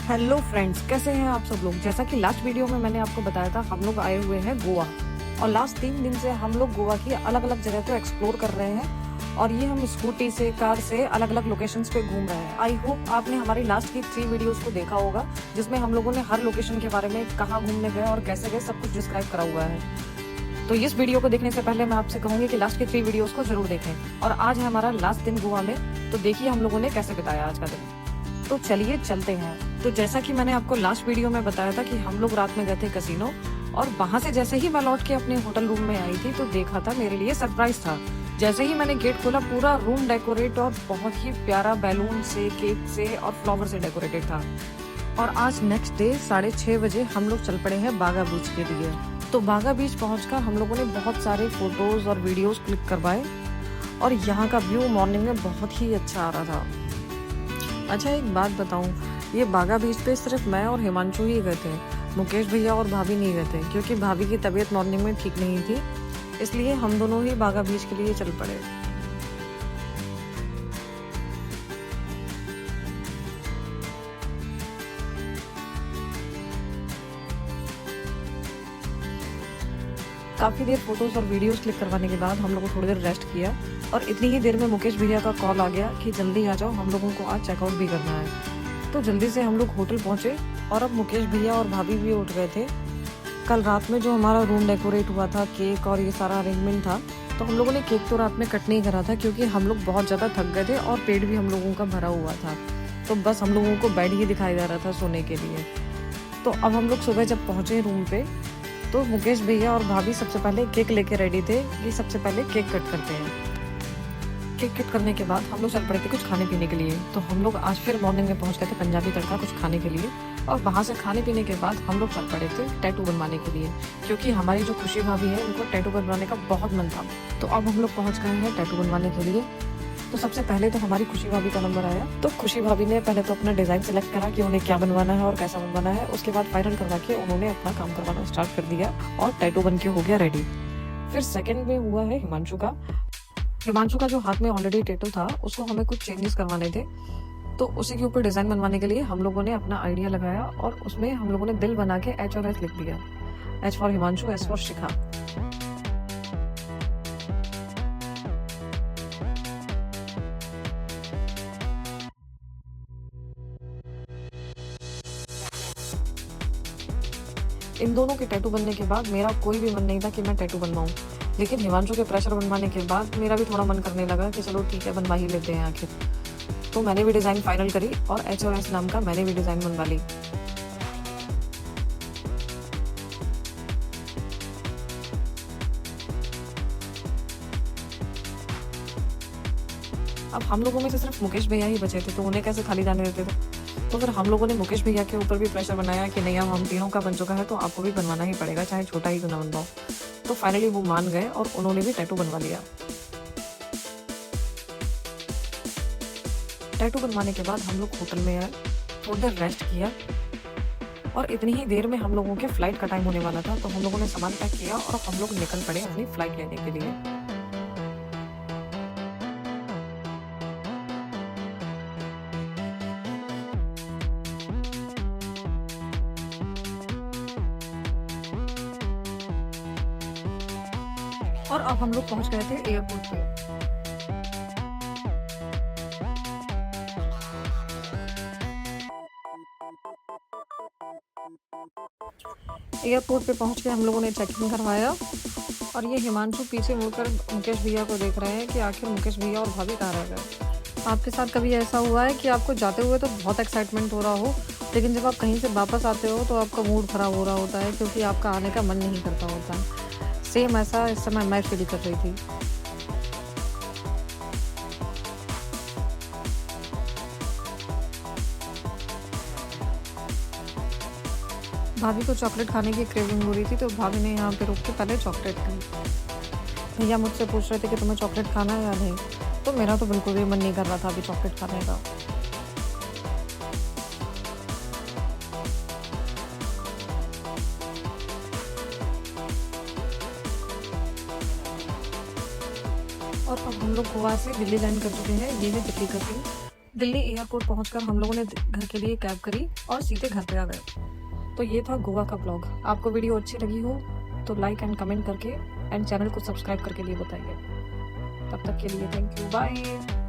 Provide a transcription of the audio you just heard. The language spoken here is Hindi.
हेलो फ्रेंड्स, कैसे हैं आप सब लोग। जैसा कि लास्ट वीडियो में मैंने आपको बताया था, हम लोग आए हुए हैं गोवा और लास्ट 3 दिन से हम लोग गोवा की अलग अलग जगह को एक्सप्लोर कर रहे हैं और ये हम स्कूटी से, कार से अलग अलग लोकेशंस पे घूम रहे हैं। आई होप आपने हमारी लास्ट की 3 वीडियोस को देखा होगा, जिसमें हम लोगों ने हर लोकेशन के बारे में, कहाँ घूमने गए और कैसे गए, सब कुछ डिस्क्राइब करा हुआ है। तो इस वीडियो को देखने से पहले मैं आपसे कहूंगी कि लास्ट की 3 वीडियोस को जरूर देखें। और आज है हमारा लास्ट दिन गोवा में, तो देखिए हम लोगों ने कैसे बिताया आज का दिन। तो चलिए चलते हैं। तो जैसा कि मैंने आपको लास्ट वीडियो में बताया था कि हम लोग रात में गए थे कैसीनो और वहां से जैसे ही मैं लौट के अपने होटल रूम में आई थी तो देखा था, मेरे लिए सरप्राइज था। जैसे ही मैंने गेट खोला, पूरा रूम डेकोरेट और बहुत ही प्यारा बैलून से, केक से और फ्लावर से डेकोरेटेड था। और आज नेक्स्ट डे 6:30 बजे हम लोग चल पड़े हैं बागा बीच के लिए। तो बागा बीच पहुंचकर हम लोगों ने बहुत सारे फोटोज और वीडियोस क्लिक करवाए और यहाँ का व्यू मॉर्निंग में बहुत ही अच्छा आ रहा था। अच्छा, एक बात बताऊं, ये बागा बीच पे सिर्फ मैं और हिमांशु ही गए थे। मुकेश भैया और भाभी नहीं गए थे क्योंकि भाभी की तबीयत मॉर्निंग में ठीक नहीं थी, इसलिए हम दोनों ही बागा बीच के लिए चल पड़े। काफ़ी देर फोटोज और वीडियोस क्लिक करवाने के बाद हम लोगों को थोड़ी देर रेस्ट किया और इतनी ही देर में मुकेश भैया का कॉल आ गया कि जल्दी आ जाओ, हम लोगों को आज चेकआउट भी करना है। तो जल्दी से हम लोग होटल पहुंचे और अब मुकेश भैया और भाभी भी उठ गए थे। कल रात में जो हमारा रूम डेकोरेट हुआ था, केक और ये सारा अरेंजमेंट था, तो हम लोगों ने केक तो रात में कट नहीं करा था क्योंकि हम लोग बहुत ज़्यादा थक गए थे और पेट भी हम लोगों का भरा हुआ था। तो बस हम लोगों को बेड ही दिखाई दे रहा था सोने के लिए। तो अब हम लोग सुबह जब पहुंचे रूम पे तो मुकेश भैया और भाभी सबसे पहले केक लेके रेडी थे कि सबसे पहले केक कट करते हैं। केक कट करने के बाद हम लोग चल पड़े थे कुछ खाने पीने के लिए। तो हम लोग आज फिर मॉर्निंग में पहुंच गए थे पंजाबी तड़का कुछ खाने के लिए और वहाँ से खाने पीने के बाद हम लोग चल पड़े थे टैटू बनवाने के लिए, क्योंकि हमारी जो खुशी भाभी है उनको टैटू बनवाने का बहुत मन था। तो अब हम लोग पहुँच गए हैं टैटू बनवाने के लिए। तो सबसे पहले तो हमारी खुशी भाभी का नंबर आया। तो खुशी भाभी ने पहले तो अपना डिज़ाइन सेलेक्ट करा कि उन्हें क्या बनवाना है और कैसा बनवाना है। उसके बाद फाइनल करवा के उन्होंने अपना काम करवाना स्टार्ट कर दिया और टैटू बन के हो गया रेडी। फिर सेकंड में हुआ है हिमांशु का। हिमांशु का जो हाथ में ऑलरेडी टैटू था उसको हमें कुछ चेंजेस करवाने थे, तो उसी के ऊपर डिज़ाइन बनवाने के लिए हम लोगों ने अपना आइडिया लगाया और उसमें हम लोगों ने दिल बना के H और S लिख दिया। H for Himanshu, S for Shikha. इन दोनों के टैटू बनने के बाद मेरा कोई भी मन नहीं था कि मैं टैटू बनवाऊं, लेकिन हिमांशु के प्रेशर बनवाने के बाद मेरा भी थोड़ा मन करने लगा कि चलो ठीक है, बनवा ही लेते हैं आखिर। तो मैंने भी डिज़ाइन फाइनल करी और H और S नाम का मैंने भी डिज़ाइन बनवा ली। अब हम लोगों में से सिर्फ मुकेश भैया ही बचे थे, तो उन्हें कैसे खाली जाने देते थे। तो फिर हम लोगों ने मुकेश भैया के ऊपर भी प्रेशर बनाया कि नहीं, अब हम तीनों का बन चुका है तो आपको भी बनवाना ही पड़ेगा, चाहे छोटा ही क्यों ना बनवाओ। तो फाइनली वो मान गए और उन्होंने भी टैटू बनवा लिया। टैटू बनवाने के बाद हम लोग होटल में आए, थोड़ी देर रेस्ट किया और इतनी ही देर में हम लोगों के फ्लाइट का टाइम होने वाला था। तो हम लोगों ने सामान पैक किया और हम लोग निकल पड़े अपनी फ्लाइट लेने के लिए। और अब हम लोग पहुंच गए थे एयरपोर्ट पे। एयरपोर्ट पे पहुंच के हम लोगों ने चेक इन करवाया और ये हिमांशु पीछे मुड़कर मुकेश भैया को देख रहे हैं कि आखिर मुकेश भैया और भाभी कहाँ रह गए। आपके साथ कभी ऐसा हुआ है कि आपको जाते हुए तो बहुत एक्साइटमेंट हो रहा हो, लेकिन जब आप कहीं से वापस आते हो तो आपका मूड खराब हो रहा होता है क्योंकि आपका आने का मन नहीं करता होता। सेम ऐसा इस समय मैं फील कर रही थी। भाभी को चॉकलेट खाने की क्रेविंग हो रही थी, तो भाभी ने यहाँ पे रुक के पहले चॉकलेट खाई। भैया मुझसे पूछ रहे थे कि तुम्हें चॉकलेट खाना है या नहीं, तो मेरा तो बिल्कुल भी मन नहीं कर रहा था अभी चॉकलेट खाने का। और अब हम लोग गोवा से दिल्ली लैंड कर चुके हैं। ये है दिल्ली का सीन। दिल्ली एयरपोर्ट पहुंचकर हम लोगों ने घर के लिए कैब करी और सीधे घर पे आ गए। तो ये था गोवा का ब्लॉग। आपको वीडियो अच्छी लगी हो तो लाइक एंड कमेंट करके एंड चैनल को सब्सक्राइब करके लिए बताइए। तब तक के लिए थैंक यू, बाय।